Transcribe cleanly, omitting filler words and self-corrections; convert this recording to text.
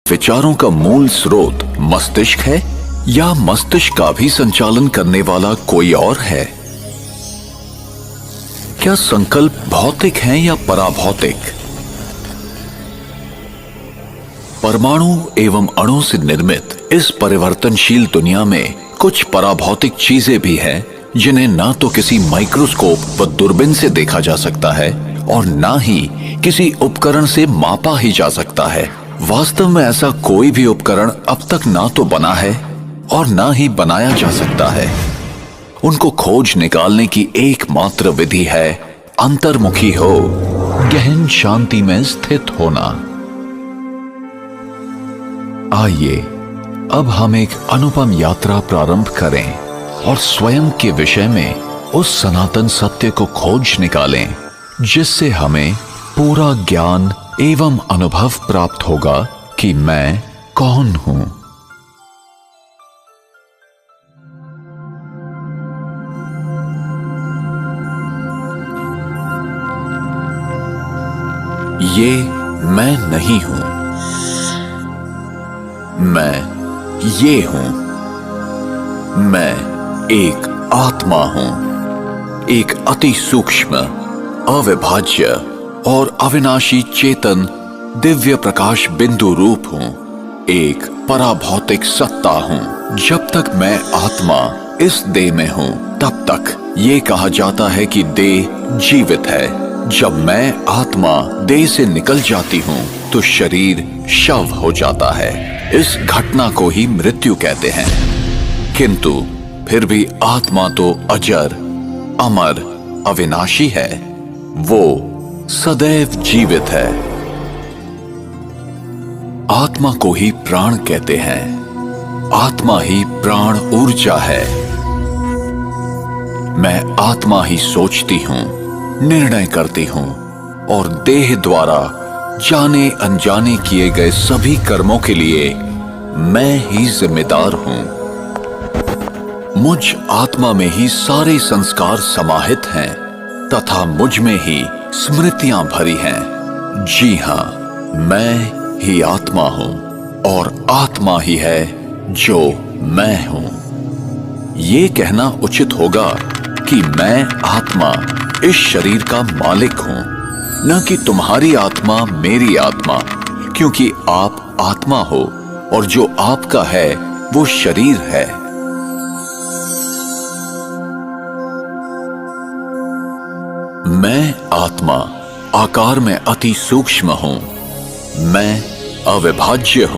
विचारों का मूल स्रोत मस्तिष्क है या मस्तिष्क का भी संचालन करने वाला कोई और है? क्या संकल्प भौतिक हैं या पराभौतिक? परमाणु एवं अणु से निर्मित इस परिवर्तनशील दुनिया में कुछ पराभौतिक चीजें भी हैं जिन्हें ना तो किसी माइक्रोस्कोप व दूरबीन से देखा जा सकता है और ना ही किसी उपकरण से मापा ही जा सकता है। वास्तव में ऐसा कोई भी उपकरण अब तक ना तो बना है और ना ही बनाया जा सकता है। उनको खोज निकालने की एकमात्र विधि है अंतर्मुखी हो, गहन शांति में स्थित होना। आइए अब हम एक अनुपम यात्रा प्रारंभ करें और स्वयं के विषय में उस सनातन सत्य को खोज निकालें जिससे हमें पूरा ज्ञान एवं अनुभव प्राप्त होगा कि मैं कौन हूं। ये मैं नहीं हूं, मैं ये हूं। मैं एक आत्मा हूं, एक अति सूक्ष्म, अविभाज्य और अविनाशी चेतन दिव्य प्रकाश बिंदु रूप हूं, एक पराभौतिक सत्ता हूं। जब तक मैं आत्मा इस देह में हूं तब तक ये कहा जाता है कि देह जीवित है। जब मैं आत्मा देह से निकल जाती हूं तो शरीर शव हो जाता है। इस घटना को ही मृत्यु कहते हैं। किंतु फिर भी आत्मा तो अजर, अमर, अविनाशी है। वो सदैव जीवित है। आत्मा को ही प्राण कहते हैं। आत्मा ही प्राण ऊर्जा है। मैं आत्मा ही सोचती हूं, निर्णय करती हूं और देह द्वारा जाने अनजाने किए गए सभी कर्मों के लिए मैं ही जिम्मेदार हूं। मुझ आत्मा में ही सारे संस्कार समाहित हैं तथा मुझ में ही स्मृतियां भरी हैं। जी हां, मैं ही आत्मा हूं और आत्मा ही है जो मैं हूं। ये कहना उचित होगा कि मैं आत्मा इस शरीर का मालिक हूं, न कि तुम्हारी आत्मा मेरी आत्मा, क्योंकि आप आत्मा हो और जो आपका है वो शरीर है। मैं आत्मा आकार में अति सूक्ष्म हूं। मैं अविभाज्य हूं।